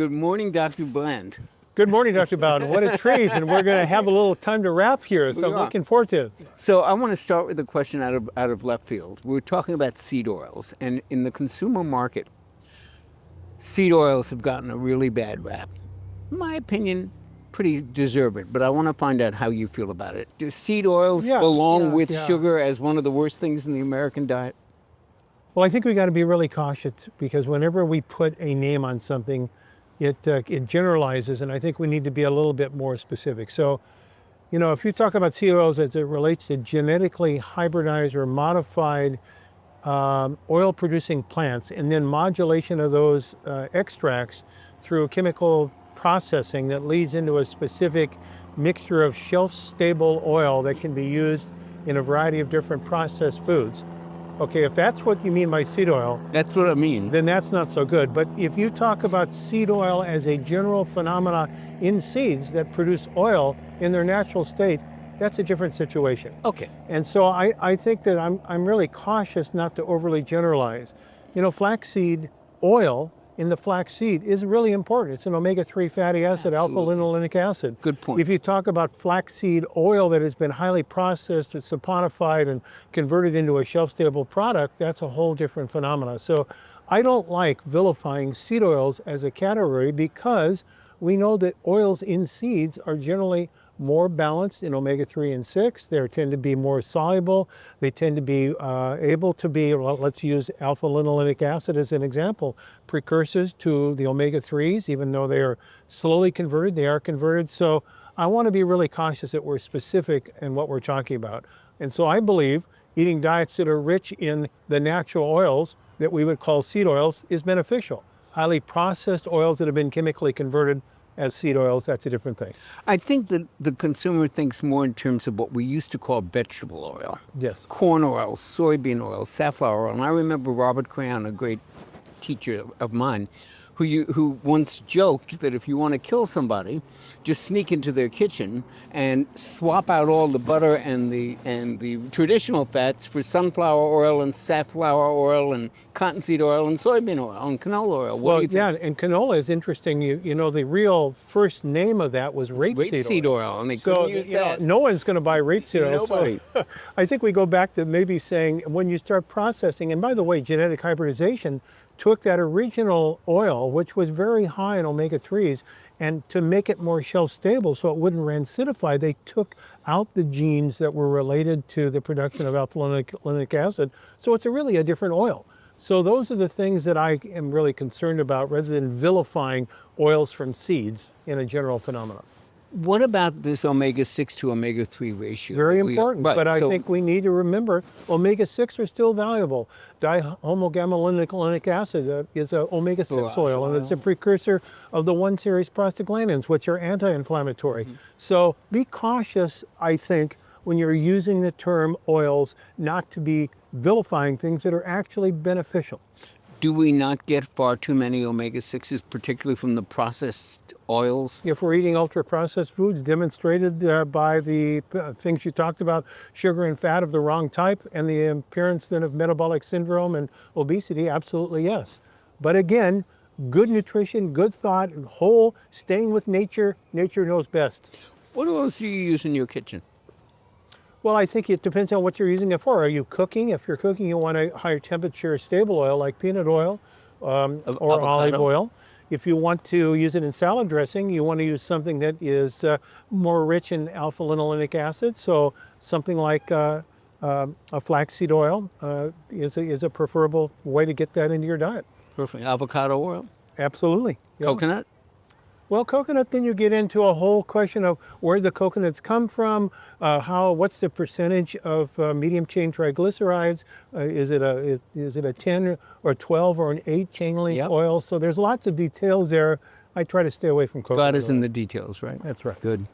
Good morning, Dr. Bland. Good morning, Dr. Bowden. What a treat, and we're going to have a little time to wrap here, so We I'm are. looking forward to it. So I want to start with a question out of left field. We're talking about seed oils, and in the consumer market, seed oils have gotten a really bad rap. In my opinion, pretty deserved, but I want to find out how you feel about it. Do seed oils belong with sugar as one of the worst things in the American diet? Well, I think we got to be really cautious because whenever we put a name on something, it generalizes, and I think we need to be a little bit more specific. So, if you talk about seed oils as it relates to genetically hybridized or modified oil-producing plants, and then modulation of those extracts through chemical processing that leads into a specific mixture of shelf-stable oil that can be used in a variety of different processed foods. Okay, if that's what you mean by seed oil, That's what I mean. then that's not so good. But if you talk about seed oil as a general phenomena in seeds that produce oil in their natural state, that's a different situation. Okay. And so I think that I'm really cautious not to overly generalize. Flaxseed oil in the flaxseed is really important. It's an omega-3 fatty acid, alpha-linolenic acid. Good point. If you talk about flaxseed oil that has been highly processed, saponified, and converted into a shelf-stable product, that's a whole different phenomena. So I don't like vilifying seed oils as a category because we know that oils in seeds are generally more balanced in omega-3 and 6. They tend to be more soluble. They tend to be able to be, well, let's use alpha-linolenic acid as an example, precursors to the omega-3s, even though they are slowly converted, they are converted. So I want to be really cautious that we're specific in what we're talking about. And so I believe eating diets that are rich in the natural oils that we would call seed oils is beneficial. Highly processed oils that have been chemically converted as seed oils, that's a different thing. I think that the consumer thinks more in terms of what we used to call vegetable oil. Yes. Corn oil, soybean oil, safflower oil. And I remember Robert Crayon, a great teacher of mine, who once joked that if you want to kill somebody, just sneak into their kitchen and swap out all the butter and the traditional fats for sunflower oil and safflower oil and cottonseed oil and soybean oil and canola oil. What do you think? Yeah, and canola is interesting. The real first name of that was rapeseed oil, and they couldn't use that. No one's going to buy rapeseed oil. Nobody. So I think we go back to maybe saying when you start processing, and by the way, genetic hybridization took that original oil, which was very high in omega-3s, and to make it more shelf stable so it wouldn't rancidify, they took out the genes that were related to the production of alpha-linolenic acid. So it's really a different oil. So those are the things that I am really concerned about rather than vilifying oils from seeds in a general phenomenon. What about this omega-6 to omega-3 ratio? Very important, but I think we need to remember omega-6 are still valuable. Dihomogamma-linolenic acid is an omega-6 oil, and it's a precursor of the 1 series prostaglandins, which are anti-inflammatory. So be cautious, I think, when you're using the term oils, not to be vilifying things that are actually beneficial. Do we not get far too many omega-6s, particularly from the processed oils? If we're eating ultra-processed foods demonstrated by the things you talked about, sugar and fat of the wrong type, and the appearance then of metabolic syndrome and obesity, absolutely yes. But again, good nutrition, good thought, whole, staying with nature, nature knows best. What else do you use in your kitchen? Well, I think it depends on what you're using it for. Are you cooking? If you're cooking, you want a higher temperature stable oil like peanut oil or olive oil. If you want to use it in salad dressing, you want to use something that is more rich in alpha-linolenic acid. So something like a flaxseed oil is a preferable way to get that into your diet. Perfect. Avocado oil? Absolutely. Yeah. Coconut? Well, coconut, then you get into a whole question of where the coconuts come from, what's the percentage of medium chain triglycerides? Is it a 10 or 12 or an 8 chain link oil? So there's lots of details there. I try to stay away from coconut God is oil. in the details, right? That's right. Good.